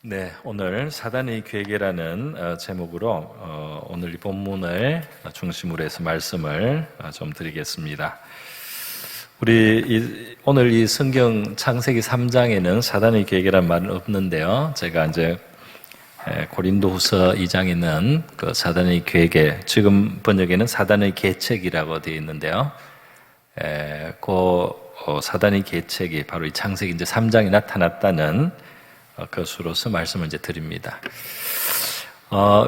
네, 오늘 사단의 괴계라는 제목으로 오늘 이 본문을 중심으로 해서 말씀을 좀 드리겠습니다. 오늘 이 성경 창세기 3장에는 사단의 괴계란 말은 없는데요. 제가 이제 고린도후서 2장에 있는 그 사단의 괴계, 지금 번역에는 사단의 계책이라고 되어 있는데요. 사단의 계책이 바로 이 창세기 이제 3장에 나타났다는 것으로서 말씀을 이제 드립니다.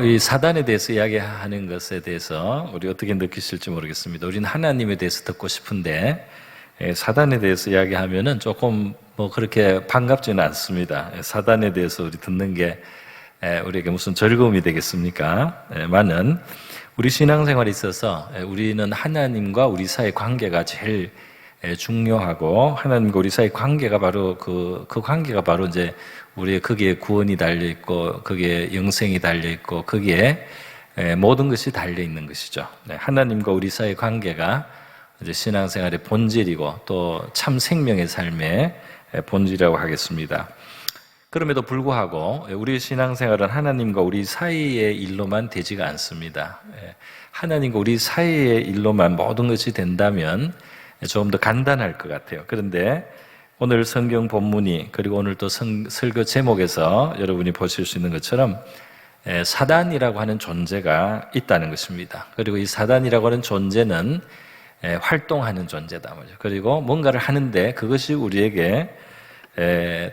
이 사단에 대해서 이야기하는 것에 대해서 우리 어떻게 느끼실지 모르겠습니다. 우리는 하나님에 대해서 듣고 싶은데 사단에 대해서 이야기하면은 조금 그렇게 반갑지는 않습니다. 사단에 대해서 우리 듣는 게 우리에게 무슨 즐거움이 되겠습니까? 많은 우리 신앙생활에 있어서 우리는 하나님과 우리 사이의 관계가 제일 중요하고, 하나님과 우리 사이의 관계가 바로 그 관계가 바로 이제 우리의 거기에 구원이 달려 있고, 거기에 영생이 달려 있고, 거기에 모든 것이 달려 있는 것이죠. 하나님과 우리 사이의 관계가 이제 신앙생활의 본질이고 또 참 생명의 삶의 본질이라고 하겠습니다. 그럼에도 불구하고 우리의 신앙생활은 하나님과 우리 사이의 일로만 되지가 않습니다. 하나님과 우리 사이의 일로만 모든 것이 된다면 조금 더 간단할 것 같아요. 그런데 오늘 성경 본문이, 그리고 오늘 또 설교 제목에서 여러분이 보실 수 있는 것처럼 사단이라고 하는 존재가 있다는 것입니다. 그리고 이 사단이라고 하는 존재는 활동하는 존재다 말이죠. 그리고 뭔가를 하는데 그것이 우리에게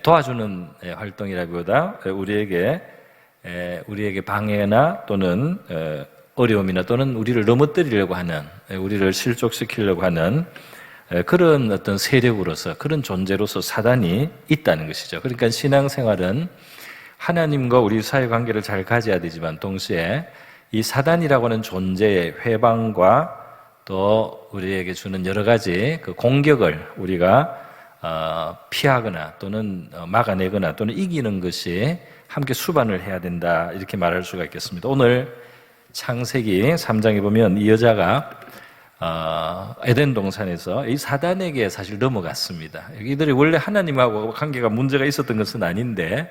도와주는 활동이라기보다 우리에게 방해나 또는 어려움이나 또는 우리를 넘어뜨리려고 하는, 우리를 실족시키려고 하는 그런 어떤 세력으로서, 그런 존재로서 사단이 있다는 것이죠. 그러니까 신앙생활은 하나님과 우리 사이관계를 잘 가져야 되지만 동시에 이 사단이라고 하는 존재의 회방과 또 우리에게 주는 여러 가지 그 공격을 우리가 피하거나 또는 막아내거나 또는 이기는 것이 함께 수반을 해야 된다, 이렇게 말할 수가 있겠습니다. 오늘 창세기 3장에 보면 이 여자가 에덴 동산에서 이 사단에게 사실 넘어갔습니다. 이들이 원래 하나님하고 관계가 문제가 있었던 것은 아닌데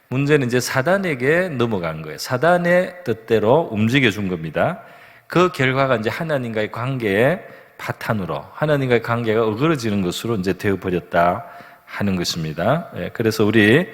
문제는 이제 사단에게 넘어간 거예요. 사단의 뜻대로 움직여준 겁니다. 그 결과가 이제 하나님과의 관계의 파탄으로, 하나님과의 관계가 어그러지는 것으로 이제 되어버렸다 하는 것입니다. 그래서 우리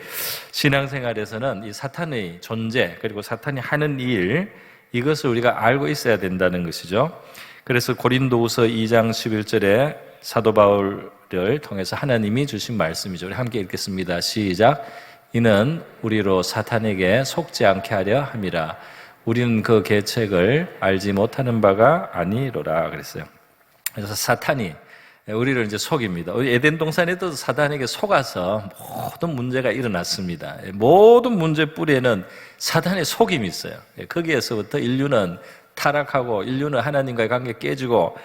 신앙생활에서는 이 사탄의 존재, 그리고 사탄이 하는 일, 이것을 우리가 알고 있어야 된다는 것이죠. 그래서 고린도후서 2장 11절에 사도 바울을 통해서 하나님이 주신 말씀이죠. 우리 함께 읽겠습니다. 시작. 이는 우리로 사탄에게 속지 않게 하려 함이라. 우리는 그 계책을 알지 못하는 바가 아니로라 그랬어요. 그래서 사탄이 우리를 이제 속입니다. 에덴 동산에도 사단에게 속아서 모든 문제가 일어났습니다. 모든 문제 뿌리에는 사단의 속임이 있어요. 거기에서부터 인류는 타락하고 인류는 하나님과의 관계 깨지고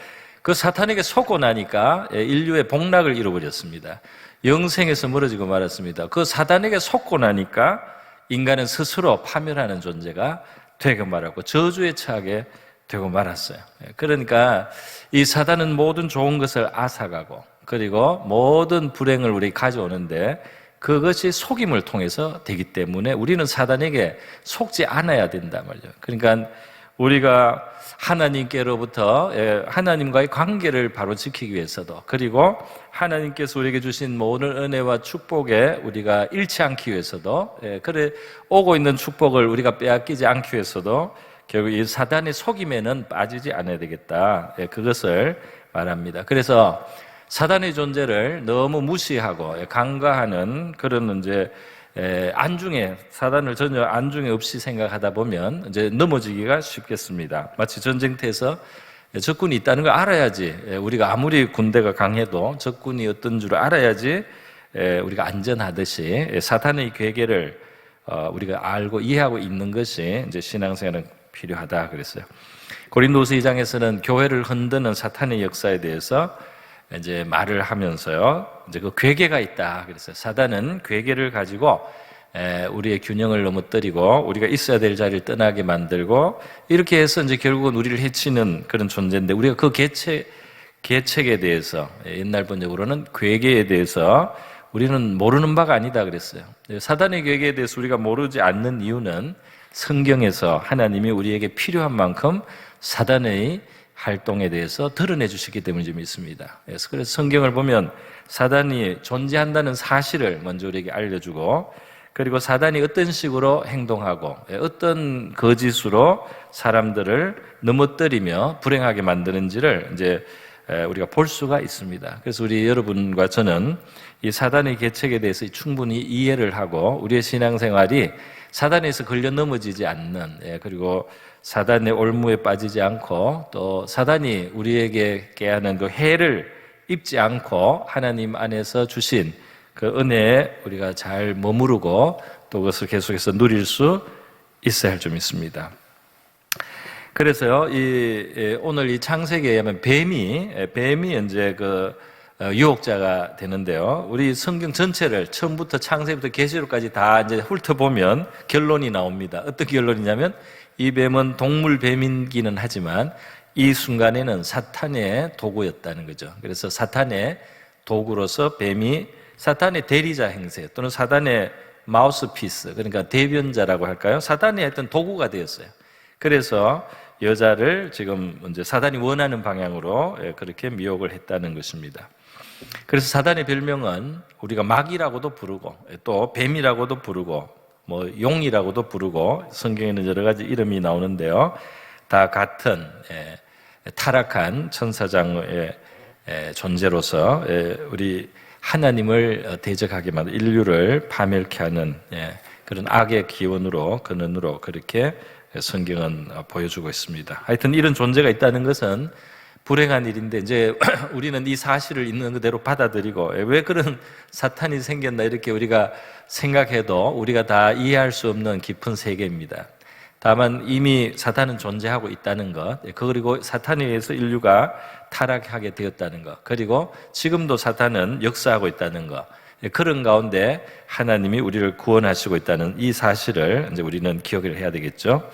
그 사탄에게 속고 나니까 인류의 복락을 이루어버렸습니다. 영생에서 멀어지고 말았습니다. 그 사단에게 속고 나니까 인간은 스스로 파멸하는 존재가 되고 말았고 저주에 처하게 되고 말았어요. 그러니까 이 사단은 모든 좋은 것을 앗아가고 그리고 모든 불행을 우리 가져오는데 그것이 속임을 통해서 되기 때문에 우리는 사단에게 속지 않아야 된단 말이죠. 그러니까 우리가 하나님께로부터 하나님과의 관계를 바로 지키기 위해서도, 그리고 하나님께서 우리에게 주신 모든 은혜와 축복에 우리가 잃지 않기 위해서도, 그래 오고 있는 축복을 우리가 빼앗기지 않기 위해서도 결국 이 사단의 속임에는 빠지지 않아야 되겠다, 그것을 말합니다. 그래서 사단의 존재를 너무 무시하고 간과하는 그런 이제 안중에, 사단을 전혀 안중에 없이 생각하다 보면 이제 넘어지기가 쉽겠습니다. 마치 전쟁터에서 적군이 있다는 걸 알아야지, 우리가 아무리 군대가 강해도 적군이 어떤 줄 알아야지 우리가 안전하듯이 사탄의 괴계를 우리가 알고 이해하고 있는 것이 이제 신앙생활은 필요하다 그랬어요. 고린도후서 2장에서는 교회를 흔드는 사탄의 역사에 대해서 이제 말을 하면서요, 이제 그 괴계가 있다 그랬어요. 사단은 괴계를 가지고 우리의 균형을 넘어뜨리고 우리가 있어야 될 자리를 떠나게 만들고 이렇게 해서 이제 결국은 우리를 해치는 그런 존재인데, 우리가 그 계책에 대해서 옛날 번역으로는 괴계에 대해서 우리는 모르는 바가 아니다 그랬어요. 사단의 계획에 대해서 우리가 모르지 않는 이유는 성경에서 하나님이 우리에게 필요한 만큼 사단의 활동에 대해서 드러내 주시기 때문에 좀 있습니다. 그래서 성경을 보면 사단이 존재한다는 사실을 먼저 우리에게 알려주고, 그리고 사단이 어떤 식으로 행동하고 어떤 거짓으로 사람들을 넘어뜨리며 불행하게 만드는지를 이제 우리가 볼 수가 있습니다. 그래서 우리 여러분과 저는 이 사단의 계책에 대해서 충분히 이해를 하고 우리의 신앙생활이 사단에서 걸려 넘어지지 않는, 그리고 사단의 올무에 빠지지 않고 또 사단이 우리에게 깨하는 그 해를 입지 않고 하나님 안에서 주신 그 은혜에 우리가 잘 머무르고 또 그것을 계속해서 누릴 수 있어야 할 점이 있습니다. 그래서요, 오늘 이 창세기에 의하면 뱀이 이제 그 유혹자가 되는데요. 우리 성경 전체를 처음부터 창세기부터 계시록까지 다 이제 훑어보면 결론이 나옵니다. 어떤 결론이냐면 이 뱀은 동물 뱀이기는 하지만 이 순간에는 사탄의 도구였다는 거죠. 그래서 사탄의 도구로서 뱀이 사탄의 대리자 행세 또는 사탄의 마우스피스, 그러니까 대변자라고 할까요? 사탄의 어떤 도구가 되었어요. 그래서 여자를 지금 이제 사단이 원하는 방향으로 그렇게 미혹을 했다는 것입니다. 그래서 사단의 별명은 우리가 마귀라고도 부르고 또 뱀이라고도 부르고 뭐 용이라고도 부르고 성경에는 여러 가지 이름이 나오는데요. 다 같은 타락한 천사장의 존재로서 우리 하나님을 대적하게 만든 인류를 파멸케 하는 그런 악의 기원으로 근원으로 그렇게 성경은 보여주고 있습니다. 하여튼 이런 존재가 있다는 것은 불행한 일인데 이제 우리는 이 사실을 있는 그대로 받아들이고 왜 그런 사탄이 생겼나 이렇게 우리가 생각해도 우리가 다 이해할 수 없는 깊은 세계입니다. 다만 이미 사탄은 존재하고 있다는 것, 그리고 사탄에 의해서 인류가 타락하게 되었다는 것, 그리고 지금도 사탄은 역사하고 있다는 것, 그런 가운데 하나님이 우리를 구원하시고 있다는 이 사실을 이제 우리는 기억을 해야 되겠죠.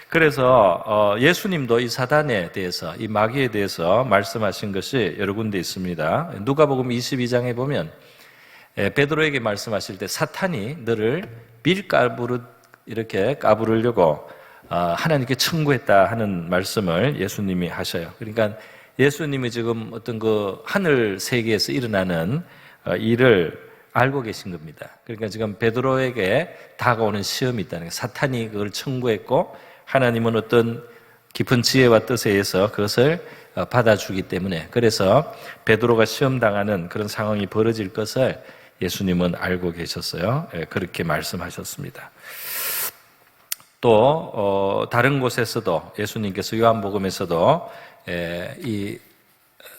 그래서 예수님도 이 사단에 대해서, 이 마귀에 대해서 말씀하신 것이 여러 군데 있습니다. 누가복음 22장에 보면 베드로에게 말씀하실 때 사탄이 너를 밀가루로 이렇게 까부르려고 하나님께 청구했다 하는 말씀을 예수님이 하셔요. 그러니까 예수님이 지금 어떤 그 하늘 세계에서 일어나는 일을 알고 계신 겁니다. 그러니까 지금 베드로에게 다가오는 시험이 있다는 거예요. 사탄이 그걸 청구했고 하나님은 어떤 깊은 지혜와 뜻에 의해서 그것을 받아주기 때문에, 그래서 베드로가 시험당하는 그런 상황이 벌어질 것을 예수님은 알고 계셨어요. 그렇게 말씀하셨습니다. 또 다른 곳에서도 예수님께서 요한복음에서도 이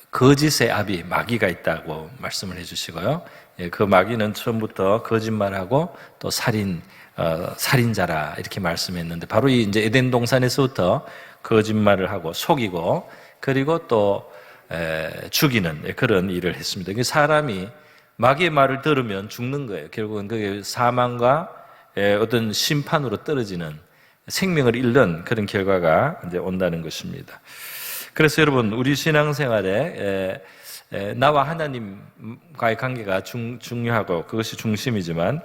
거짓의 아비 마귀가 있다고 말씀을 해주시고요. 그 마귀는 처음부터 거짓말하고 또 살인자라 이렇게 말씀했는데 바로 이 이제 에덴 동산에서부터 거짓말을 하고 속이고 그리고 또 죽이는 그런 일을 했습니다. 사람이 마귀의 말을 들으면 죽는 거예요. 결국은 그게 사망과 어떤 심판으로 떨어지는 생명을 잃는 그런 결과가 이제 온다는 것입니다. 그래서 여러분 우리 신앙생활에 나와 하나님과의 관계가 중요하고 그것이 중심이지만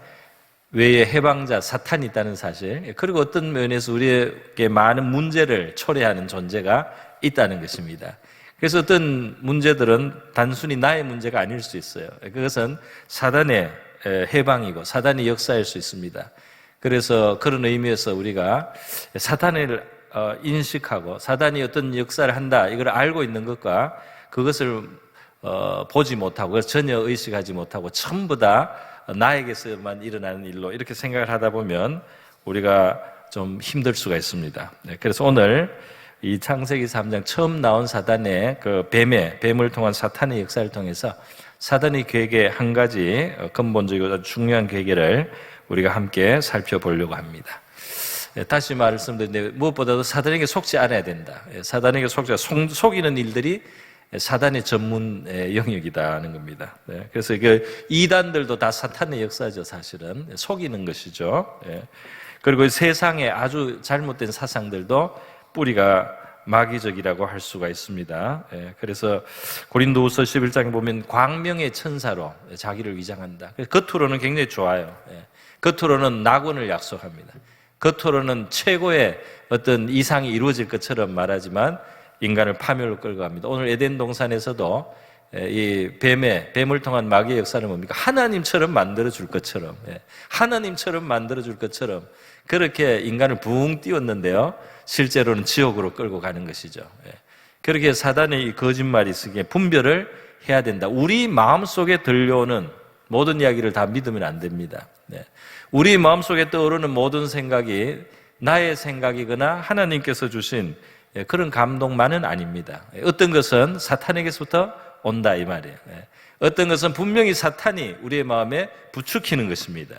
외에 해방자 사탄이 있다는 사실, 그리고 어떤 면에서 우리에게 많은 문제를 초래하는 존재가 있다는 것입니다. 그래서 어떤 문제들은 단순히 나의 문제가 아닐 수 있어요. 그것은 사단의 해방이고 사단의 역사일 수 있습니다. 그래서 그런 의미에서 우리가 사탄을 인식하고 사단이 어떤 역사를 한다 이걸 알고 있는 것과 그것을 보지 못하고 전혀 의식하지 못하고 전부 다 나에게서만 일어나는 일로 이렇게 생각을 하다 보면 우리가 좀 힘들 수가 있습니다. 그래서 오늘 이 창세기 3장 처음 나온 사단의 그 뱀을 통한 사탄의 역사를 통해서 사단의 계획의 한 가지 근본적이고 아주 중요한 계획을 우리가 함께 살펴보려고 합니다. 다시 말씀드리는데 무엇보다도 사단에게 속지 않아야 된다. 사단에게 속이는 일들이 사단의 전문 영역이다는 겁니다. 그래서 이단들도 다 사탄의 역사죠, 사실은. 속이는 것이죠. 그리고 세상의 아주 잘못된 사상들도 뿌리가 마귀적이라고 할 수가 있습니다. 그래서 고린도후서 11장에 보면 광명의 천사로 자기를 위장한다. 겉으로는 굉장히 좋아요. 겉으로는 낙원을 약속합니다. 겉으로는 최고의 어떤 이상이 이루어질 것처럼 말하지만 인간을 파멸로 끌고 갑니다. 오늘 에덴 동산에서도 이 뱀을 통한 마귀의 역사는 뭡니까? 하나님처럼 만들어줄 것처럼, 하나님처럼 만들어줄 것처럼 그렇게 인간을 붕 띄웠는데요, 실제로는 지옥으로 끌고 가는 것이죠. 그렇게 사단의 이 거짓말이 쓰기에 분별을 해야 된다. 우리 마음속에 들려오는 모든 이야기를 다 믿으면 안 됩니다. 우리 마음속에 떠오르는 모든 생각이 나의 생각이거나 하나님께서 주신 그런 감동만은 아닙니다. 어떤 것은 사탄에게서부터 온다 이 말이에요. 어떤 것은 분명히 사탄이 우리의 마음에 부추기는 것입니다.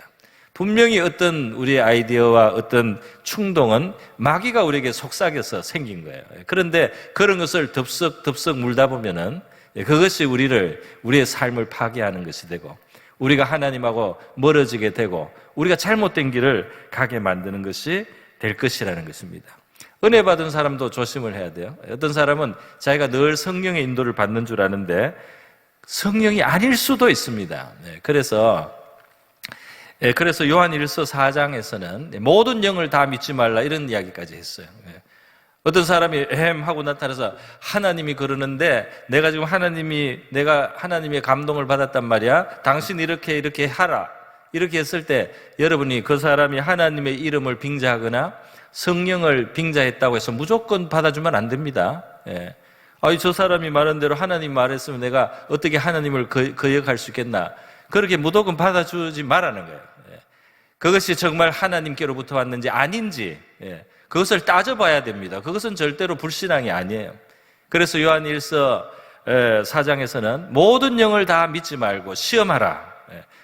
분명히 어떤 우리의 아이디어와 어떤 충동은 마귀가 우리에게 속삭여서 생긴 거예요. 그런데 그런 것을 덥석 물다 보면은 그것이 우리의 삶을 파괴하는 것이 되고 우리가 하나님하고 멀어지게 되고 우리가 잘못된 길을 가게 만드는 것이 될 것이라는 것입니다. 은혜 받은 사람도 조심을 해야 돼요. 어떤 사람은 자기가 늘 성령의 인도를 받는 줄 아는데 성령이 아닐 수도 있습니다. 그래서 요한일서 4장에서는 모든 영을 다 믿지 말라 이런 이야기까지 했어요. 어떤 사람이 하고 나타나서 하나님이 그러는데 내가 하나님의 감동을 받았단 말이야. 당신 이렇게 하라. 이렇게 했을 때 여러분이 그 사람이 하나님의 이름을 빙자하거나 성령을 빙자했다고 해서 무조건 받아주면 안 됩니다. 저 사람이 말한 대로 하나님 말했으면 내가 어떻게 하나님을 거역할 수 있겠나. 그렇게 무조건 받아주지 말라는 거예요. 그것이 정말 하나님께로부터 왔는지 아닌지 그것을 따져봐야 됩니다. 그것은 절대로 불신앙이 아니에요. 그래서 요한일서 4장에서는 모든 영을 다 믿지 말고 시험하라.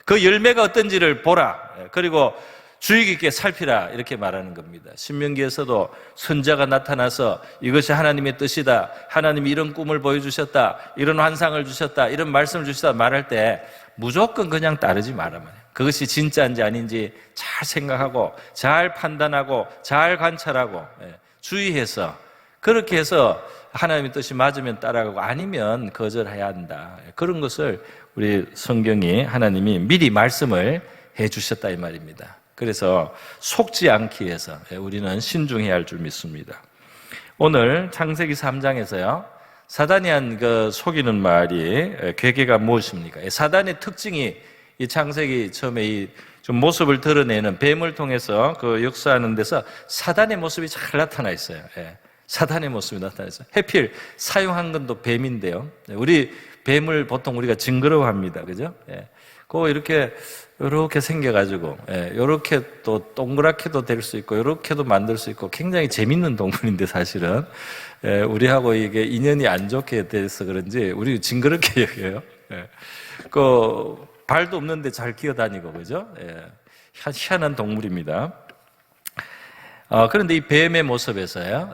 그 열매가 어떤지를 보라. 그리고 주의 깊게 살피라 이렇게 말하는 겁니다. 신명기에서도 선자가 나타나서 이것이 하나님의 뜻이다. 하나님이 이런 꿈을 보여주셨다. 이런 환상을 주셨다. 이런 말씀을 주셨다 말할 때 무조건 그냥 따르지 말아요. 그것이 진짜인지 아닌지 잘 생각하고 잘 판단하고 잘 관찰하고 주의해서 그렇게 해서 하나님의 뜻이 맞으면 따라가고 아니면 거절해야 한다. 그런 것을 우리 성경이 하나님이 미리 말씀을 해주셨다 이 말입니다. 그래서 속지 않기 위해서 우리는 신중해야 할 줄 믿습니다. 오늘 창세기 3장에서요 사단이 한 그 속이는 말이 괴계가 무엇입니까? 사단의 특징이 이 창세기 처음에 좀 모습을 드러내는 뱀을 통해서 그 역사하는 데서 사단의 모습이 잘 나타나 있어요. 사단의 모습이 나타나 있어요. 해필 사용한 건 또 뱀인데요. 우리 뱀을 보통 우리가 징그러워합니다. 그죠? 이렇게 생겨가지고, 이렇게 또 동그랗게도 될 수 있고, 이렇게도 만들 수 있고, 굉장히 재밌는 동물인데, 사실은. 우리하고 이게 인연이 안 좋게 돼서 그런지, 우리 징그럽게 여겨요. 발도 없는데 잘 기어다니고, 그죠? 희한한 동물입니다. 그런데 이 뱀의 모습에서요,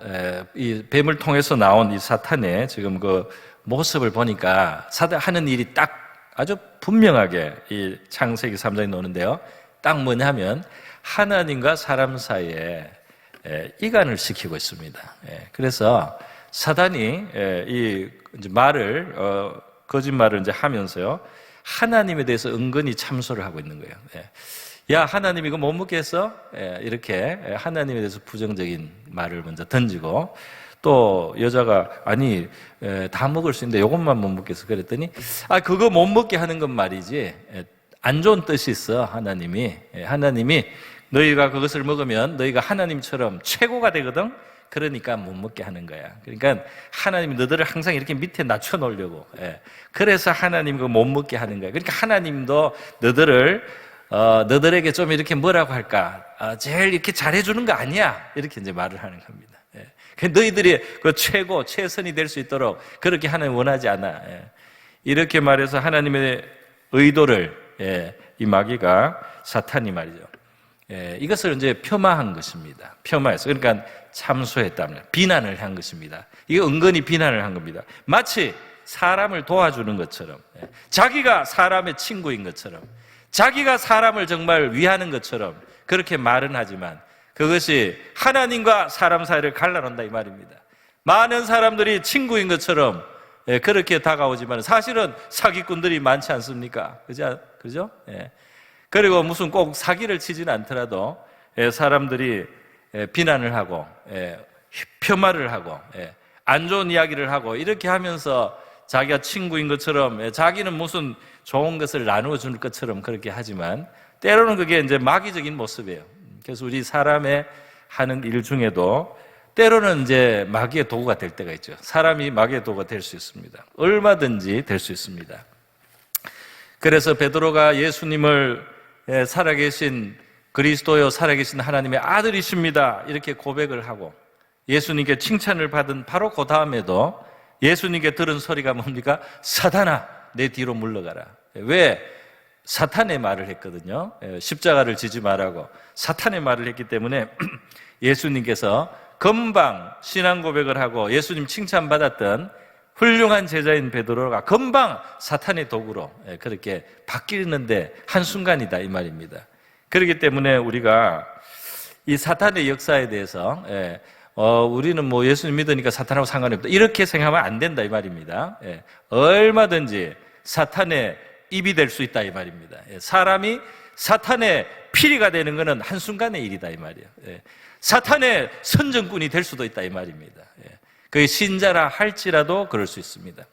이 뱀을 통해서 나온 이 사탄의 지금 그 모습을 보니까 사단 하는 일이 딱 아주 분명하게 이 창세기 3장에 나오는데요. 딱 뭐냐면 하나님과 사람 사이에 이간을 시키고 있습니다. 그래서 사단이 이 거짓말을 이제 하면서요. 하나님에 대해서 은근히 참소를 하고 있는 거예요. 야, 하나님 이거 못 먹게 했어? 이렇게 하나님에 대해서 부정적인 말을 먼저 던지고 또 여자가 아니 다 먹을 수 있는데 이것만 못 먹겠어 그랬더니 그거 못 먹게 하는 건 말이지 안 좋은 뜻이 있어. 하나님이 너희가 그것을 먹으면 너희가 하나님처럼 최고가 되거든. 그러니까 못 먹게 하는 거야. 그러니까 하나님이 너희들을 항상 이렇게 밑에 낮춰 놓으려고 그래서 하나님 그거 못 먹게 하는 거야. 그러니까 하나님도 너희들에게 좀 이렇게 뭐라고 할까 제일 이렇게 잘해주는 거 아니야 이렇게 이제 말을 하는 겁니다. 너희들이 그 최선이 될 수 있도록 그렇게 하나님 원하지 않아. 이렇게 말해서 하나님의 의도를 이 마귀가 사탄이 말이죠. 이것을 이제 폄하한 것입니다. 폄하해서 그러니까 참소했다면 비난을 한 것입니다. 이게 은근히 비난을 한 겁니다. 마치 사람을 도와주는 것처럼 자기가 사람의 친구인 것처럼 자기가 사람을 정말 위하는 것처럼 그렇게 말은 하지만 그것이 하나님과 사람 사이를 갈라놓는다 이 말입니다. 많은 사람들이 친구인 것처럼 그렇게 다가오지만 사실은 사기꾼들이 많지 않습니까? 그죠? 그리고 무슨 꼭 사기를 치지는 않더라도 사람들이 비난을 하고 폄하를 하고 안 좋은 이야기를 하고 이렇게 하면서 자기가 친구인 것처럼 자기는 무슨 좋은 것을 나누어 줄 것처럼 그렇게 하지만 때로는 그게 이제 마귀적인 모습이에요. 그래서 우리 사람의 하는 일 중에도 때로는 이제 마귀의 도구가 될 때가 있죠. 사람이 마귀의 도구가 될 수 있습니다. 얼마든지 될 수 있습니다. 그래서 베드로가 예수님을 살아계신 그리스도요 살아계신 하나님의 아들이십니다 이렇게 고백을 하고 예수님께 칭찬을 받은 바로 그 다음에도 예수님께 들은 소리가 뭡니까? 사탄아 내 뒤로 물러가라. 왜? 사탄의 말을 했거든요. 십자가를 지지 말라고 사탄의 말을 했기 때문에 예수님께서 금방 신앙 고백을 하고 예수님 칭찬받았던 훌륭한 제자인 베드로가 금방 사탄의 도구로 그렇게 바뀌는데 한순간이다 이 말입니다. 그렇기 때문에 우리가 이 사탄의 역사에 대해서 우리는 뭐 예수님 믿으니까 사탄하고 상관이 없다 이렇게 생각하면 안 된다 이 말입니다. 얼마든지 사탄의 입이 될 수 있다 이 말입니다. 사람이 사탄의 피리가 되는 것은 한순간의 일이다 이 말이에요. 사탄의 선전꾼이 될 수도 있다 이 말입니다. 그게 신자라 할지라도 그럴 수 있습니다.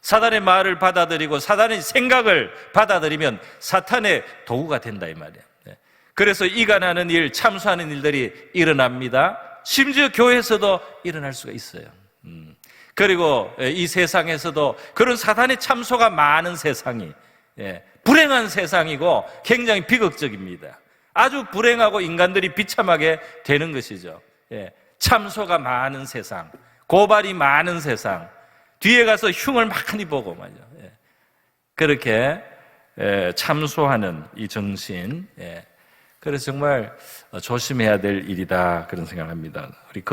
사탄의 말을 받아들이고 사탄의 생각을 받아들이면 사탄의 도구가 된다 이 말이에요. 그래서 이간하는 일, 참수하는 일들이 일어납니다. 심지어 교회에서도 일어날 수가 있어요. 그리고 이 세상에서도 그런 사탄의 참소가 많은 세상이 불행한 세상이고 굉장히 비극적입니다. 아주 불행하고 인간들이 비참하게 되는 것이죠. 참소가 많은 세상, 고발이 많은 세상, 뒤에 가서 흉을 많이 보고 말이죠. 그렇게 참소하는 이 정신, 그래서 정말 조심해야 될 일이다 그런 생각을 합니다. 우리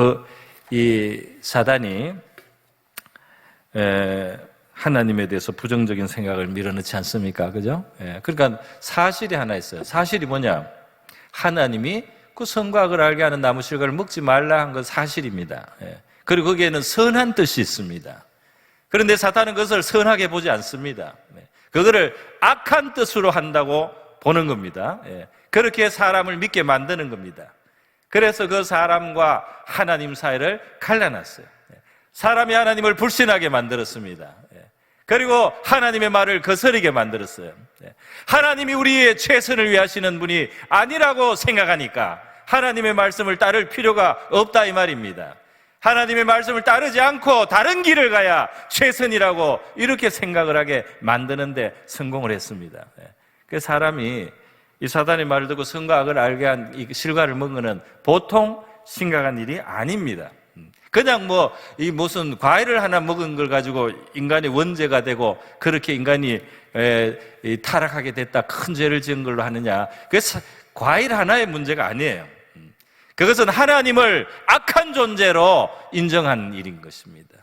이 사단이 하나님에 대해서 부정적인 생각을 밀어넣지 않습니까? 그죠? 그러니까 사실이 하나 있어요. 사실이 뭐냐? 하나님이 그 선과 악을 알게 하는 나무 실과를 먹지 말라 한 건 사실입니다. 그리고 거기에는 선한 뜻이 있습니다. 그런데 사탄은 그것을 선하게 보지 않습니다. 그거를 악한 뜻으로 한다고 보는 겁니다. 그렇게 사람을 믿게 만드는 겁니다. 그래서 그 사람과 하나님 사이를 갈라놨어요. 사람이 하나님을 불신하게 만들었습니다. 그리고 하나님의 말을 거스르게 만들었어요. 하나님이 우리의 최선을 위하시는 분이 아니라고 생각하니까 하나님의 말씀을 따를 필요가 없다 이 말입니다. 하나님의 말씀을 따르지 않고 다른 길을 가야 최선이라고 이렇게 생각을 하게 만드는데 성공을 했습니다. 그 사람이 이 사단의 말을 듣고 선과 악을 알게 한 이 실과를 먹는 것은 보통 심각한 일이 아닙니다. 그냥 이 무슨 과일을 하나 먹은 걸 가지고 인간이 원죄가 되고 그렇게 인간이 타락하게 됐다 큰 죄를 지은 걸로 하느냐, 그래서 과일 하나의 문제가 아니에요. 그것은 하나님을 악한 존재로 인정한 일인 것입니다.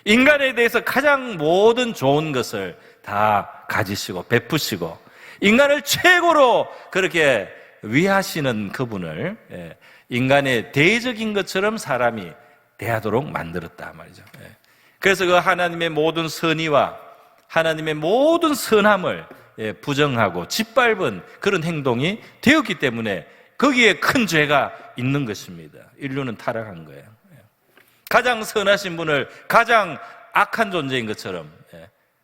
인간에 대해서 가장 모든 좋은 것을 다 가지시고 베푸시고 인간을 최고로 그렇게 위하시는 그분을 인간의 대적인 것처럼 사람이 대하도록 만들었다 말이죠. 그래서 그 하나님의 모든 선의와 하나님의 모든 선함을 부정하고 짓밟은 그런 행동이 되었기 때문에 거기에 큰 죄가 있는 것입니다. 인류는 타락한 거예요. 가장 선하신 분을 가장 악한 존재인 것처럼,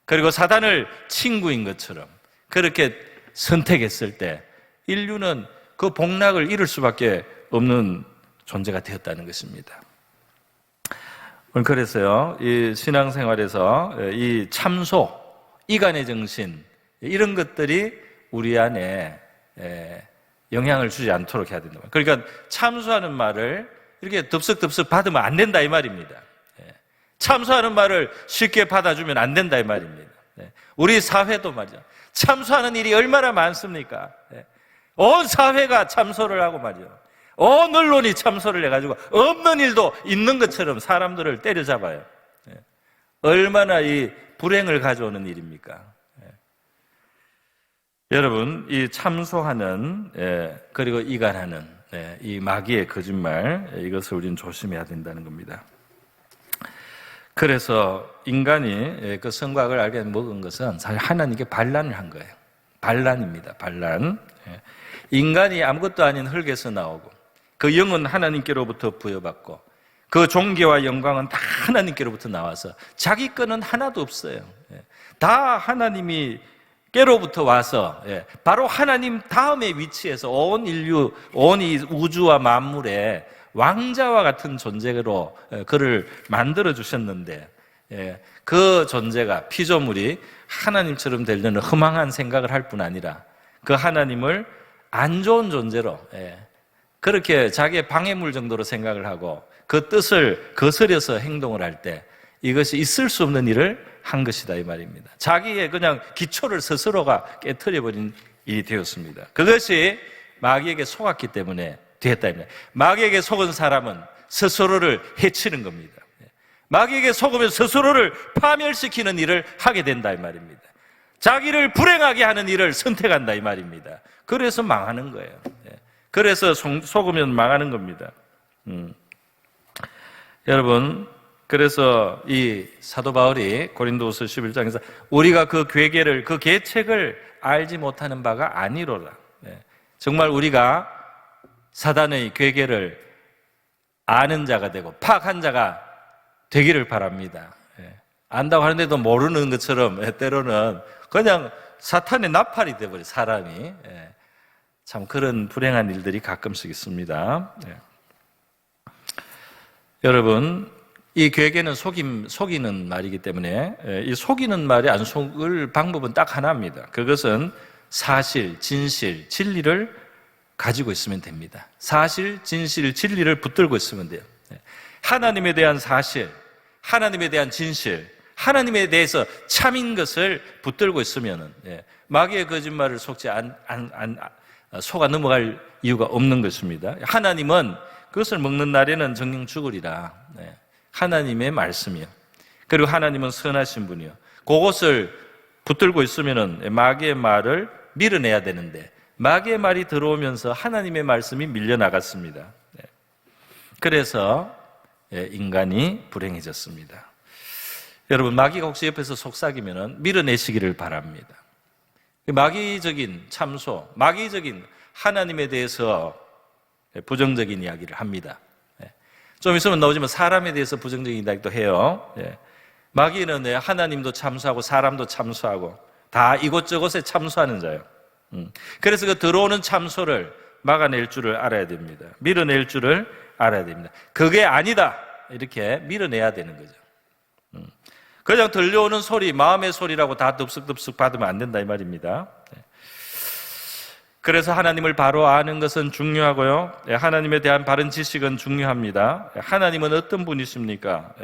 그리고 사단을 친구인 것처럼 그렇게 선택했을 때 인류는 그 복락을 이룰 수밖에 없는 존재가 되었다는 것입니다. 그래서요, 이 신앙생활에서 이 참소, 이간의 정신, 이런 것들이 우리 안에 영향을 주지 않도록 해야 된다. 그러니까 참소하는 말을 이렇게 덥석덥석 받으면 안 된다 이 말입니다. 참소하는 말을 쉽게 받아주면 안 된다 이 말입니다. 우리 사회도 말이죠. 참소하는 일이 얼마나 많습니까? 온 사회가 참소를 하고 말이죠. 온 언론이 참소를 해가지고 없는 일도 있는 것처럼 사람들을 때려잡아요. 얼마나 이 불행을 가져오는 일입니까? 여러분, 이 참소하는 그리고 이간하는 이 마귀의 거짓말, 이것을 우리는 조심해야 된다는 겁니다. 그래서 인간이 그 성곽을 알게 먹은 것은 사실 하나님께 반란을 한 거예요. 반란입니다. 반란. 인간이 아무것도 아닌 흙에서 나오고 그 영은 하나님께로부터 부여받고 그 존귀와 영광은 다 하나님께로부터 나와서 자기 거는 하나도 없어요. 다 하나님이 께로부터 와서 바로 하나님 다음에 위치해서 온 인류, 온 이 우주와 만물에 왕자와 같은 존재로 그를 만들어 주셨는데 그 존재가 피조물이 하나님처럼 되려는 허망한 생각을 할 뿐 아니라 그 하나님을 안 좋은 존재로 그렇게 자기의 방해물 정도로 생각을 하고 그 뜻을 거스려서 행동을 할 때 이것이 있을 수 없는 일을 한 것이다 이 말입니다. 자기의 그냥 기초를 스스로가 깨트려버린 일이 되었습니다. 그것이 마귀에게 속았기 때문에 되었다. 마귀에게 속은 사람은 스스로를 해치는 겁니다. 마귀에게 속으면 스스로를 파멸시키는 일을 하게 된다 이 말입니다. 자기를 불행하게 하는 일을 선택한다 이 말입니다. 그래서 망하는 거예요. 그래서 속으면 망하는 겁니다. 여러분, 그래서 이 사도 바울이 고린도후서 11장에서 우리가 그 괴계를, 그 계책을 알지 못하는 바가 아니로라. 정말 우리가 사단의 괴계를 아는 자가 되고 파악한 자가 되기를 바랍니다. 안다고 하는데도 모르는 것처럼 때로는 그냥 사탄의 나팔이 되어버려 사람이. 참 그런 불행한 일들이 가끔씩 있습니다. 여러분, 이 괴계는 속이는 말이기 때문에 이 속이는 말이 안 속을 방법은 딱 하나입니다. 그것은 사실, 진실, 진리를 가지고 있으면 됩니다. 사실, 진실, 진리를 붙들고 있으면 돼요. 하나님에 대한 사실, 하나님에 대한 진실, 하나님에 대해서 참인 것을 붙들고 있으면 마귀의 거짓말을 속아 넘어갈 이유가 없는 것입니다. 하나님은 그것을 먹는 날에는 정령 죽으리라. 하나님의 말씀이요. 그리고 하나님은 선하신 분이요. 그것을 붙들고 있으면 마귀의 말을 밀어내야 되는데 마귀의 말이 들어오면서 하나님의 말씀이 밀려나갔습니다. 그래서 인간이 불행해졌습니다. 여러분, 마귀가 혹시 옆에서 속삭이면 밀어내시기를 바랍니다. 마귀적인 참소, 마귀적인 하나님에 대해서 부정적인 이야기를 합니다. 좀 있으면 나오지만 사람에 대해서 부정적인 이야기도 해요. 마귀는 하나님도 참소하고 사람도 참소하고 다 이곳저곳에 참소하는 자예요. 그래서 그 들어오는 참소를 막아낼 줄을 알아야 됩니다. 밀어낼 줄을 알아야 됩니다. 그게 아니다 이렇게 밀어내야 되는 거죠. 그냥 들려오는 소리, 마음의 소리라고 다 덥석덥석 받으면 안 된다 이 말입니다. 그래서 하나님을 바로 아는 것은 중요하고요. 하나님에 대한 바른 지식은 중요합니다. 하나님은 어떤 분이십니까?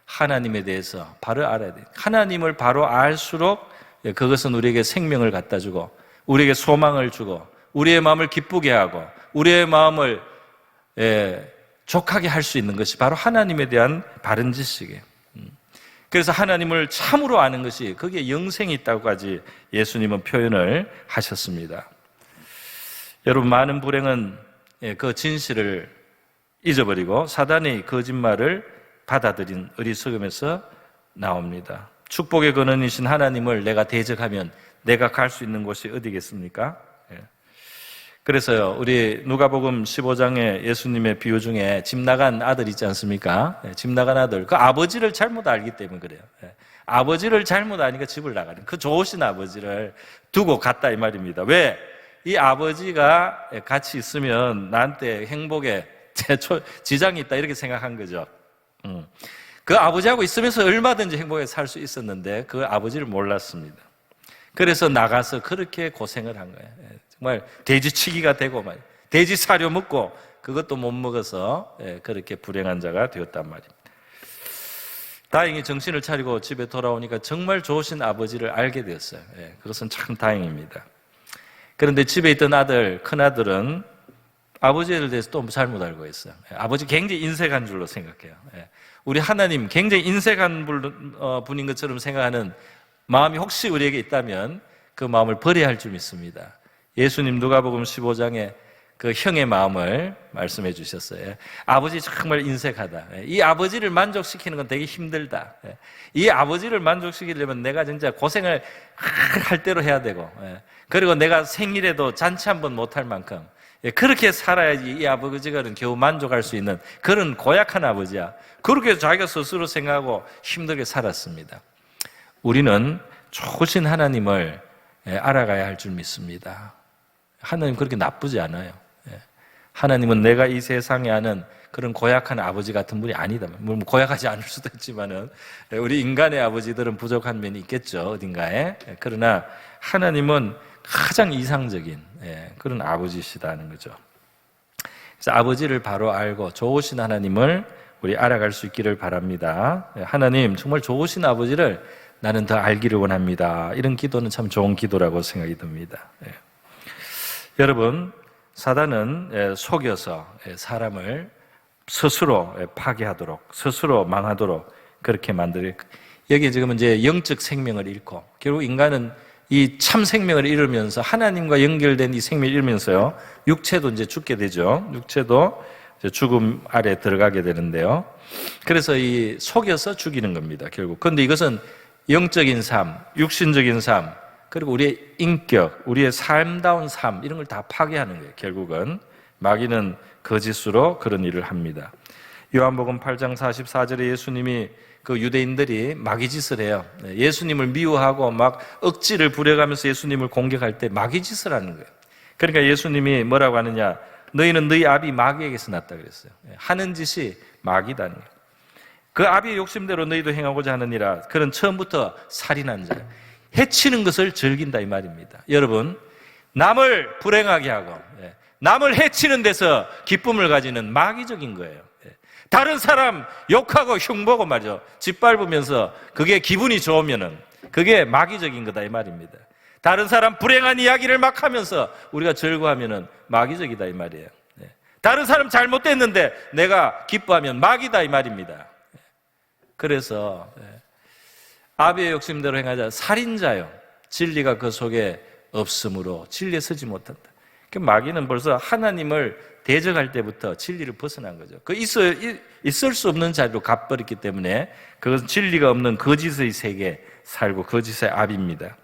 하나님에 대해서 바로 알아야 돼요. 하나님을 바로 알수록 그것은 우리에게 생명을 갖다 주고 우리에게 소망을 주고 우리의 마음을 기쁘게 하고 우리의 마음을 족하게 할 수 있는 것이 바로 하나님에 대한 바른 지식이에요. 그래서 하나님을 참으로 아는 것이 거기에 영생이 있다고까지 예수님은 표현을 하셨습니다. 여러분, 많은 불행은 그 진실을 잊어버리고 사단의 거짓말을 받아들인 어리석음에서 나옵니다. 축복의 근원이신 하나님을 내가 대적하면 내가 갈 수 있는 곳이 어디겠습니까? 그래서요, 우리 누가복음 15장에 예수님의 비유 중에 집 나간 아들 있지 않습니까? 집 나간 아들, 그 아버지를 잘못 알기 때문에 그래요. 아버지를 잘못 아니까 집을 나가는 그 좋으신 아버지를 두고 갔다 이 말입니다. 왜? 이 아버지가 같이 있으면 나한테 행복에 지장이 있다 이렇게 생각한 거죠. 그 아버지하고 있으면서 얼마든지 행복하게 살 수 있었는데 그 아버지를 몰랐습니다. 그래서 나가서 그렇게 고생을 한 거예요. 정말 돼지치기가 되고 말이에요. 돼지 사료 먹고 그것도 못 먹어서 그렇게 불행한 자가 되었단 말입니다. 다행히 정신을 차리고 집에 돌아오니까 정말 좋으신 아버지를 알게 되었어요. 그것은 참 다행입니다. 그런데 집에 있던 아들, 큰아들은 아버지에 대해서 또 잘못 알고 있어요. 아버지 굉장히 인색한 줄로 생각해요. 우리 하나님 굉장히 인색한 분인 것처럼 생각하는 마음이 혹시 우리에게 있다면 그 마음을 버려야 할 줄 믿습니다. 예수님 누가복음 15장에 그 형의 마음을 말씀해 주셨어요. 아버지 정말 인색하다. 이 아버지를 만족시키는 건 되게 힘들다. 이 아버지를 만족시키려면 내가 진짜 고생을 할 대로 해야 되고, 그리고 내가 생일에도 잔치 한번 못할 만큼 그렇게 살아야지 이 아버지가 겨우 만족할 수 있는 그런 고약한 아버지야. 그렇게 자기가 스스로 생각하고 힘들게 살았습니다. 우리는 좋으신 하나님을 알아가야 할 줄 믿습니다. 하나님 그렇게 나쁘지 않아요. 하나님은 내가 이 세상에 아는 그런 고약한 아버지 같은 분이 아니다. 물론 고약하지 않을 수도 있지만은 우리 인간의 아버지들은 부족한 면이 있겠죠, 어딘가에. 그러나 하나님은 가장 이상적인 그런 아버지시다는 거죠. 그래서 아버지를 바로 알고 좋으신 하나님을 우리 알아갈 수 있기를 바랍니다. 하나님 정말 좋으신 아버지를 나는 더 알기를 원합니다. 이런 기도는 참 좋은 기도라고 생각이 듭니다. 여러분, 사단은 속여서 사람을 스스로 파괴하도록, 스스로 망하도록 그렇게 만들어요. 여기 지금 이제 영적 생명을 잃고, 결국 인간은 이 참 생명을 잃으면서 하나님과 연결된 이 생명을 잃으면서요, 육체도 이제 죽게 되죠. 육체도 이제 죽음 아래 들어가게 되는데요. 그래서 이 속여서 죽이는 겁니다, 결국. 그런데 이것은 영적인 삶, 육신적인 삶, 그리고 우리의 인격, 우리의 삶다운 삶 이런 걸 다 파괴하는 거예요. 결국은 마귀는 거짓으로 그런 일을 합니다. 요한복음 8장 44절에 예수님이 그 유대인들이 마귀짓을 해요. 예수님을 미워하고 막 억지를 부려가면서 예수님을 공격할 때 마귀짓을 하는 거예요. 그러니까 예수님이 뭐라고 하느냐, 너희는 너희 아비 마귀에게서 났다 그랬어요. 하는 짓이 마귀다는 거예요. 그 아비의 욕심대로 너희도 행하고자 하느니라. 그는 처음부터 살인한 자예요. 해치는 것을 즐긴다 이 말입니다. 여러분, 남을 불행하게 하고 남을 해치는 데서 기쁨을 가지는 마귀적인 거예요. 다른 사람 욕하고 흉보고 말이죠, 짓밟으면서 그게 기분이 좋으면은 그게 마귀적인 거다 이 말입니다. 다른 사람 불행한 이야기를 막 하면서 우리가 즐거워하면은 마귀적이다 이 말이에요. 다른 사람 잘못됐는데 내가 기뻐하면 마귀다 이 말입니다. 그래서 아비의 욕심대로 행하자. 살인자요, 진리가 그 속에 없으므로 진리에 서지 못한다. 마귀는 벌써 하나님을 대적할 때부터 진리를 벗어난 거죠. 그 있을 수 없는 자리로 가버렸기 때문에 그것은 진리가 없는 거짓의 세계 살고 거짓의 아비입니다.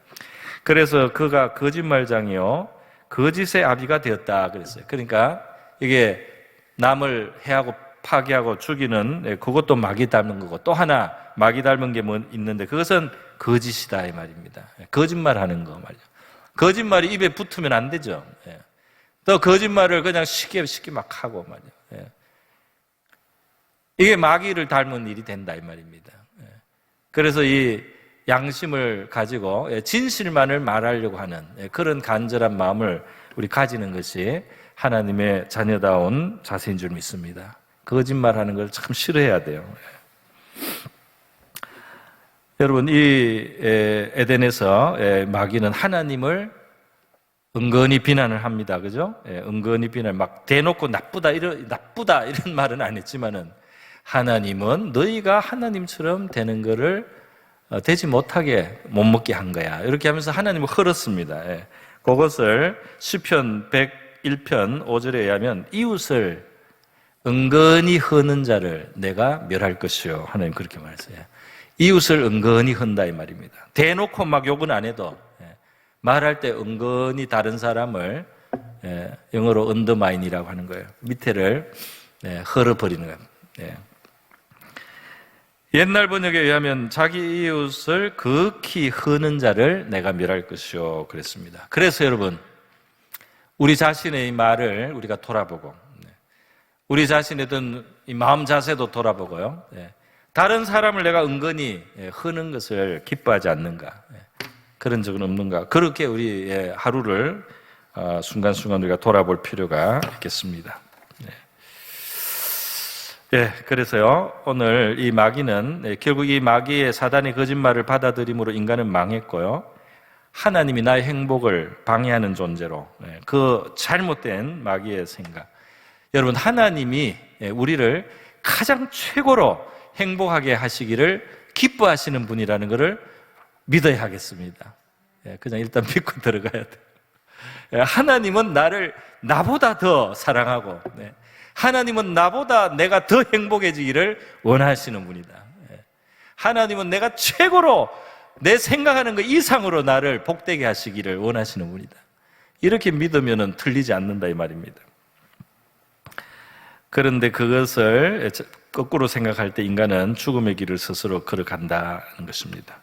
그래서 그가 거짓말장이요 거짓의 아비가 되었다 그랬어요. 그러니까 이게 남을 해하고 파괴하고 죽이는 그것도 마귀 닮은 거고, 또 하나 마귀 닮은 게 뭐 있는데 그것은 거짓이다 이 말입니다. 거짓말하는 거 말이죠. 거짓말이 입에 붙으면 안 되죠. 또 거짓말을 그냥 쉽게 막 하고 말이죠. 이게 마귀를 닮은 일이 된다 이 말입니다. 그래서 이 양심을 가지고 진실만을 말하려고 하는 그런 간절한 마음을 우리 가지는 것이 하나님의 자녀다운 자세인 줄 믿습니다. 거짓말하는 걸 참 싫어해야 돼요. 여러분, 이 에덴에서 마귀는 하나님을 은근히 비난을 합니다. 그죠? 은근히 비난, 막 대놓고 나쁘다 이런 말은 안 했지만은 하나님은 너희가 하나님처럼 되는 거를 되지 못하게 못 먹게 한 거야. 이렇게 하면서 하나님을 헐었습니다. 그것을 시편 101편 5절에 의하면 이웃을 은근히 허는 자를 내가 멸할 것이요. 하나님 그렇게 말했어요. 이웃을 은근히 헌다 이 말입니다. 대놓고 막 욕은 안 해도 말할 때 은근히 다른 사람을 영어로 언더마인이라고 하는 거예요. 밑에를 헐어버리는 거예요. 옛날 번역에 의하면 자기 이웃을 극히 허는 자를 내가 멸할 것이요 그랬습니다. 그래서 여러분, 우리 자신의 이 말을 우리가 돌아보고, 우리 자신의 이 마음 자세도 돌아보고요. 다른 사람을 내가 은근히 허는 것을 기뻐하지 않는가? 그런 적은 없는가? 그렇게 우리의 하루를 순간순간 우리가 돌아볼 필요가 있겠습니다. 그래서요, 오늘 이 마귀는 결국 이 마귀의 사단의 거짓말을 받아들임으로 인간은 망했고요. 하나님이 나의 행복을 방해하는 존재로, 그 잘못된 마귀의 생각. 여러분, 하나님이 우리를 가장 최고로 행복하게 하시기를 기뻐하시는 분이라는 것을 믿어야 하겠습니다. 그냥 일단 믿고 들어가야 돼요. 하나님은 나를 나보다 더 사랑하고, 하나님은 나보다 내가 더 행복해지기를 원하시는 분이다. 하나님은 내가 최고로 내 생각하는 것 이상으로 나를 복되게 하시기를 원하시는 분이다. 이렇게 믿으면 틀리지 않는다 이 말입니다. 그런데 그것을 거꾸로 생각할 때 인간은 죽음의 길을 스스로 걸어간다는 것입니다.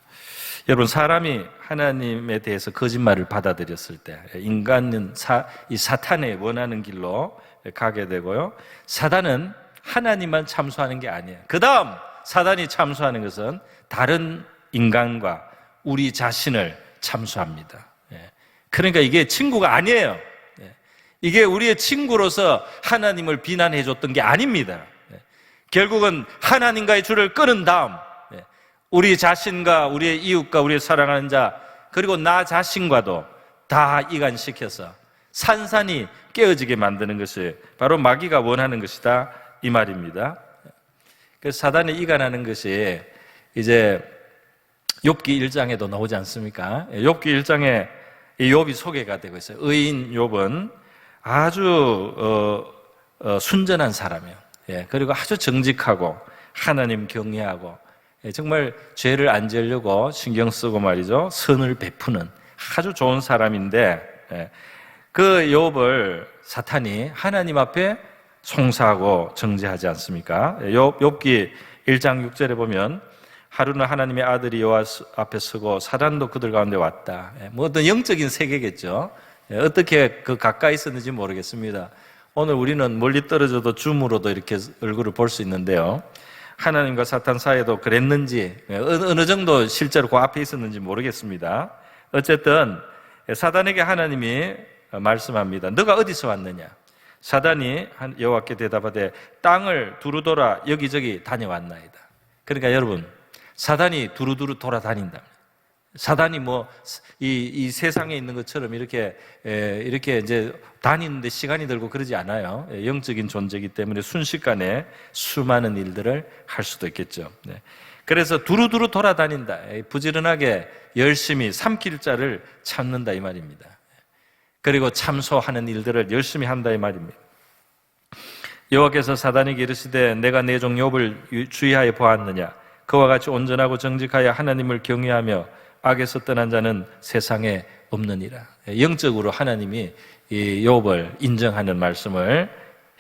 여러분, 사람이 하나님에 대해서 거짓말을 받아들였을 때 인간은 이 사탄의 원하는 길로 가게 되고요, 사단은 하나님만 참소하는 게 아니에요. 그 다음 사단이 참소하는 것은 다른 인간과 우리 자신을 참소합니다. 그러니까 이게 친구가 아니에요. 이게 우리의 친구로서 하나님을 비난해 줬던 게 아닙니다. 결국은 하나님과의 줄을 끊은 다음 우리 자신과 우리의 이웃과 우리의 사랑하는 자, 그리고 나 자신과도 다 이간시켜서 산산이 깨어지게 만드는 것이 바로 마귀가 원하는 것이다 이 말입니다. 그래서 사단이 이간하는 것이 이제 욥기 1장에도 나오지 않습니까? 욥기 1장에 이 욥이 소개가 되고 있어요. 의인 욥은 아주 순전한 사람이에요. 그리고 아주 정직하고 하나님 경외하고 정말 죄를 안 지으려고 신경 쓰고 말이죠, 선을 베푸는 아주 좋은 사람인데, 그 욥을 사탄이 하나님 앞에 송사하고 정죄하지 않습니까? 욥기 1장 6절에 보면 하루는 하나님의 아들이 여호와 앞에 서고 사단도 그들 가운데 왔다. 뭐 어떤 영적인 세계겠죠. 어떻게 그 가까이 있었는지 모르겠습니다. 오늘 우리는 멀리 떨어져도 줌으로도 이렇게 얼굴을 볼 수 있는데요, 하나님과 사탄 사이에도 그랬는지, 어느 정도 실제로 그 앞에 있었는지 모르겠습니다. 어쨌든 사단에게 하나님이 말씀합니다. 너가 어디서 왔느냐? 사단이 여호와께 대답하되 땅을 두루돌아 여기저기 다녀왔나이다. 그러니까 여러분, 사단이 두루두루 돌아다닌다. 사단이 뭐 이 세상에 있는 것처럼 이렇게 이제 다니는데 시간이 들고 그러지 않아요. 영적인 존재이기 때문에 순식간에 수많은 일들을 할 수도 있겠죠. 그래서 두루두루 돌아다닌다. 부지런하게 열심히 삼킬 자를 찾는다 이 말입니다. 그리고 참소하는 일들을 열심히 한다 이 말입니다. 여호와께서 사단에게 이르시되 내가 내 종 욥을 주의하여 보았느냐? 그와 같이 온전하고 정직하여 하나님을 경외하며 악에서 떠난 자는 세상에 없느니라. 영적으로 하나님이 이 욥을 인정하는 말씀을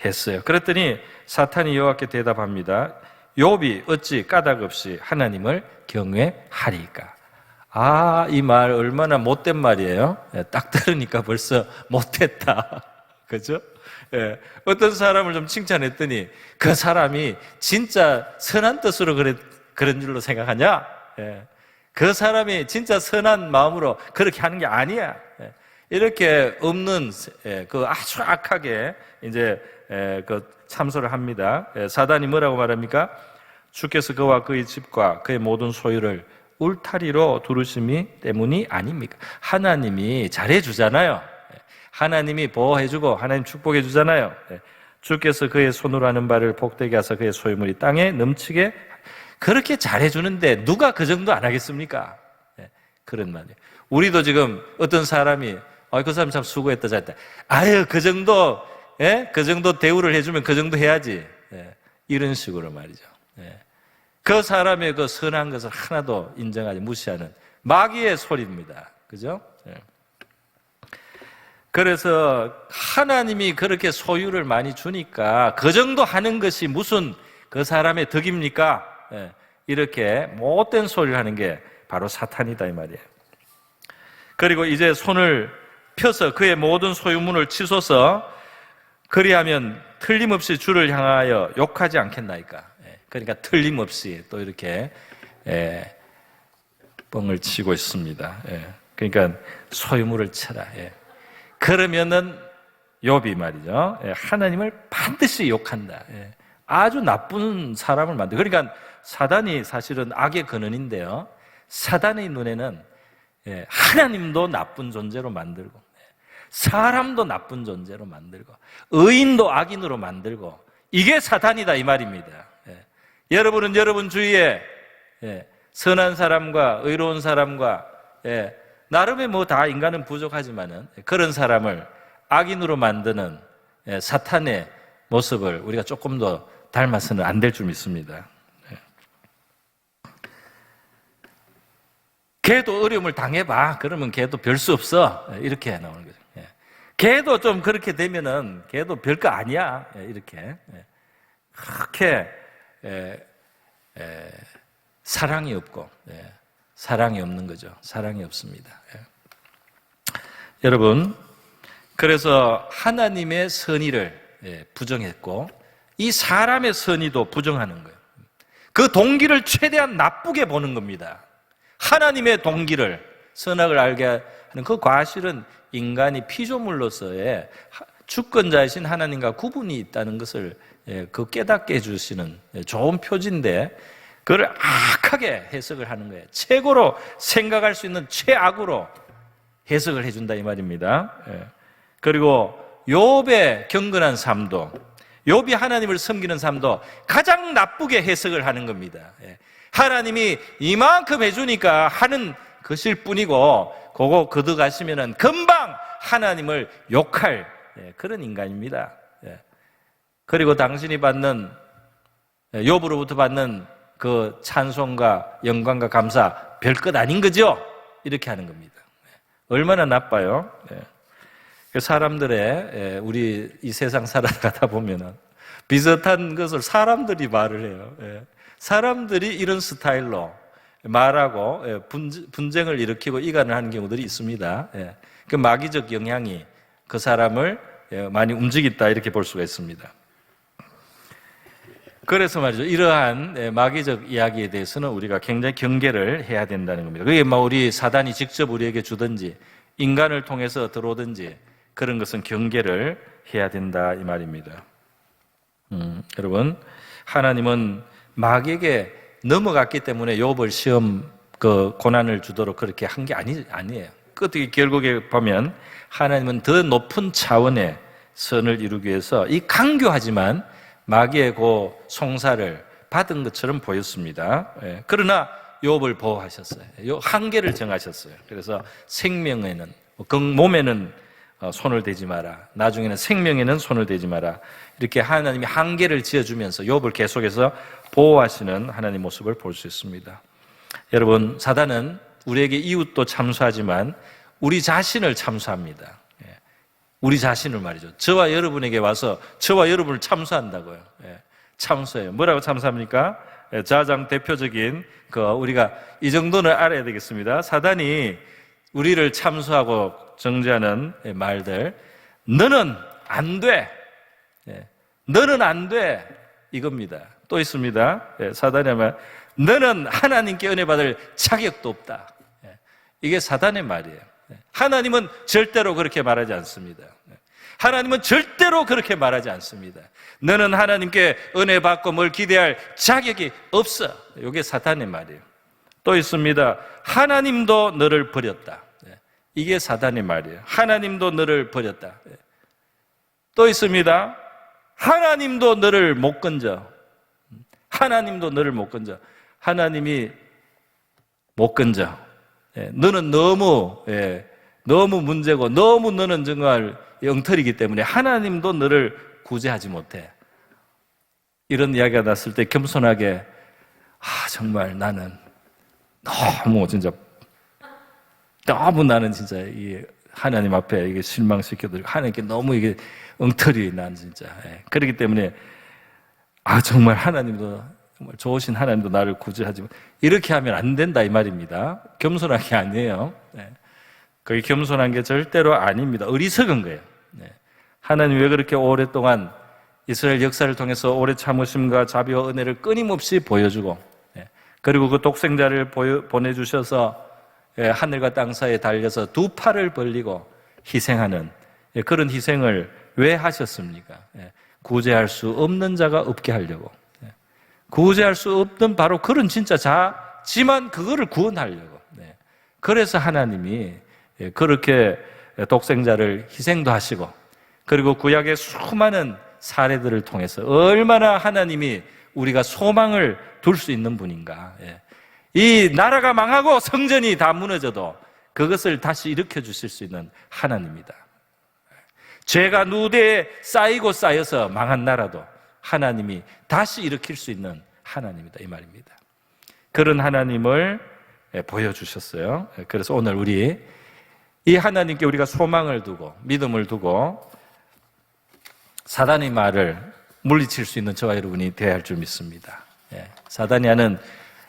했어요. 그랬더니 사탄이 여호와께 대답합니다. 욥이 어찌 까닭 없이 하나님을 경외하리까? 이 말 얼마나 못된 말이에요. 딱 들으니까 벌써 못됐다. 그죠? 어떤 사람을 좀 칭찬했더니 그 사람이 진짜 선한 뜻으로 그런 줄로 생각하냐? 그 사람이 진짜 선한 마음으로 그렇게 하는 게 아니야. 이렇게 없는 그 아주 악하게 이제 그 참소를 합니다. 사단이 뭐라고 말합니까? 주께서 그와 그의 집과 그의 모든 소유를 울타리로 두르심이 때문이 아닙니까? 하나님이 잘해주잖아요. 하나님이 보호해주고 하나님 축복해주잖아요. 주께서 그의 손으로 하는 바를 복되게 하사 그의 소유물이 땅에 넘치게 그렇게 잘해주는데 누가 그 정도 안 하겠습니까? 그런 말이에요. 우리도 지금 어떤 사람이 그 사람 참 수고했다 잘했다. 그 정도 그 정도 대우를 해주면 그 정도 해야지. 이런 식으로 말이죠. 그 사람의 그 선한 것을 하나도 인정하지 무시하는 마귀의 소리입니다. 그죠? 그래서 하나님이 그렇게 소유를 많이 주니까 그 정도 하는 것이 무슨 그 사람의 덕입니까? 이렇게 못된 소리를 하는 게 바로 사탄이다 이 말이에요. 그리고 이제 손을 펴서 그의 모든 소유물을 치솟아 그리하면 틀림없이 주를 향하여 욕하지 않겠나이까? 그러니까 틀림없이 또 이렇게 뻥을 치고 있습니다. 그러니까 소유물을 쳐라. 그러면은 욥이 말이죠. 하나님을 반드시 욕한다. 아주 나쁜 사람을 만들고, 그러니까 사단이 사실은 악의 근원인데요. 사단의 눈에는 하나님도 나쁜 존재로 만들고, 사람도 나쁜 존재로 만들고, 의인도 악인으로 만들고, 이게 사단이다 이 말입니다. 여러분은 여러분 주위에 선한 사람과 의로운 사람과 나름의 뭐 다 인간은 부족하지만은 그런 사람을 악인으로 만드는 사탄의 모습을 우리가 조금 더 닮아서는 안 될 줄 믿습니다. 걔도 어려움을 당해봐. 그러면 걔도 별 수 없어. 이렇게 나오는 거죠. 걔도 좀 그렇게 되면은 걔도 별거 아니야. 이렇게. 그렇게 사랑이 없고, 사랑이 없는 거죠. 사랑이 없습니다. 여러분, 그래서 하나님의 선의를 부정했고, 이 사람의 선의도 부정하는 거예요. 그 동기를 최대한 나쁘게 보는 겁니다. 하나님의 동기를, 선악을 알게 하는 그 과실은 인간이 피조물로서의 주권자이신 하나님과 구분이 있다는 것을 그 깨닫게 해주시는 좋은 표지인데, 그걸 악하게 해석을 하는 거예요. 최고로 생각할 수 있는 최악으로 해석을 해준다 이 말입니다. 그리고 욥의 경건한 삶도, 욥이 하나님을 섬기는 삶도 가장 나쁘게 해석을 하는 겁니다. 하나님이 이만큼 해주니까 하는 것일 뿐이고, 그거 거듭가시면은 금방 하나님을 욕할 그런 인간입니다. 그리고 당신이 받는, 욥으로부터 받는 그 찬송과 영광과 감사 별것 아닌 거죠? 이렇게 하는 겁니다. 얼마나 나빠요? 사람들의, 우리 이 세상 살아가다 보면은 비슷한 것을 사람들이 말을 해요. 사람들이 이런 스타일로 말하고 분쟁을 일으키고 이간을 하는 경우들이 있습니다. 그 마귀적 영향이 그 사람을 많이 움직였다 이렇게 볼 수가 있습니다. 그래서 말이죠, 이러한 마귀적 이야기에 대해서는 우리가 굉장히 경계를 해야 된다는 겁니다. 그게 우리 사단이 직접 우리에게 주든지 인간을 통해서 들어오든지 그런 것은 경계를 해야 된다 이 말입니다. 여러분, 하나님은 마귀에게 넘어갔기 때문에 욥을 시험 그 고난을 주도록 그렇게 한 게 아니에요. 어떻게 결국에 보면 하나님은 더 높은 차원의 선을 이루기 위해서 이 강교하지만 마귀의 그 송사를 받은 것처럼 보였습니다. 그러나 욥을 보호하셨어요. 한계를 정하셨어요. 그래서 생명에는, 몸에는 손을 대지 마라. 나중에는 생명에는 손을 대지 마라. 이렇게 하나님이 한계를 지어주면서 욥을 계속해서 보호하시는 하나님의 모습을 볼 수 있습니다. 여러분, 사단은 우리에게 이웃도 참수하지만 우리 자신을 참수합니다. 우리 자신을 말이죠. 저와 여러분에게 와서 저와 여러분을 참수한다고요. 참수해요. 뭐라고 참수합니까? 가장 대표적인 우리가 이 정도는 알아야 되겠습니다. 사단이 우리를 참수하고 정죄하는 말들, 너는 안 돼. 너는 안 돼. 이겁니다. 또 있습니다. 사단이 말, 너는 하나님께 은혜 받을 자격도 없다. 이게 사단의 말이에요. 하나님은 절대로 그렇게 말하지 않습니다. 하나님은 절대로 그렇게 말하지 않습니다. 너는 하나님께 은혜 받고 뭘 기대할 자격이 없어. 이게 사탄의 말이에요. 또 있습니다. 하나님도 너를 버렸다. 이게 사탄의 말이에요. 하나님도 너를 버렸다. 또 있습니다. 하나님도 너를 못 건져. 하나님도 너를 못 건져. 하나님이 못 건져. 너는 너무 문제고 너무 너는 정말 엉터리이기 때문에 하나님도 너를 구제하지 못해. 이런 이야기가 났을 때 겸손하게 정말 나는 너무 진짜 이 하나님 앞에 이게 실망시켜드리고 하나님께 너무 이게 엉터리 난 진짜. 그렇기 때문에 정말 하나님도 정말 좋으신 하나님도 나를 구제하지 못. 이렇게 하면 안 된다 이 말입니다. 겸손한 게 아니에요. 그게 겸손한 게 절대로 아닙니다. 어리석은 거예요. 하나님 왜 그렇게 오랫동안 이스라엘 역사를 통해서 오래 참으심과 자비와 은혜를 끊임없이 보여주고, 그리고 그 독생자를 보내주셔서 하늘과 땅 사이에 달려서 두 팔을 벌리고 희생하는 그런 희생을 왜 하셨습니까? 구제할 수 없는 자가 없게 하려고. 구제할 수 없는 바로 그런 진짜 자지만 그거를 구원하려고. 그래서 하나님이 그렇게 독생자를 희생도 하시고, 그리고 구약의 수많은 사례들을 통해서 얼마나 하나님이 우리가 소망을 둘 수 있는 분인가. 이 나라가 망하고 성전이 다 무너져도 그것을 다시 일으켜 주실 수 있는 하나님이다. 죄가 누대에 쌓이고 쌓여서 망한 나라도 하나님이 다시 일으킬 수 있는 하나님이다, 이 말입니다. 그런 하나님을 보여주셨어요. 그래서 오늘 우리 이 하나님께 우리가 소망을 두고 믿음을 두고 사단의 말을 물리칠 수 있는 저와 여러분이 되어야 할 줄 믿습니다. 사단이 하는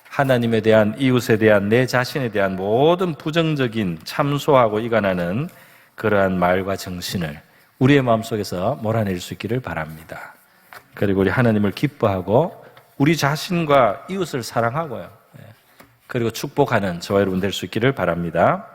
하나님에 대한, 이웃에 대한, 내 자신에 대한 모든 부정적인 참소하고 이간하는 그러한 말과 정신을 우리의 마음속에서 몰아낼 수 있기를 바랍니다. 그리고 우리 하나님을 기뻐하고 우리 자신과 이웃을 사랑하고요. 그리고 축복하는 저와 여러분 될 수 있기를 바랍니다.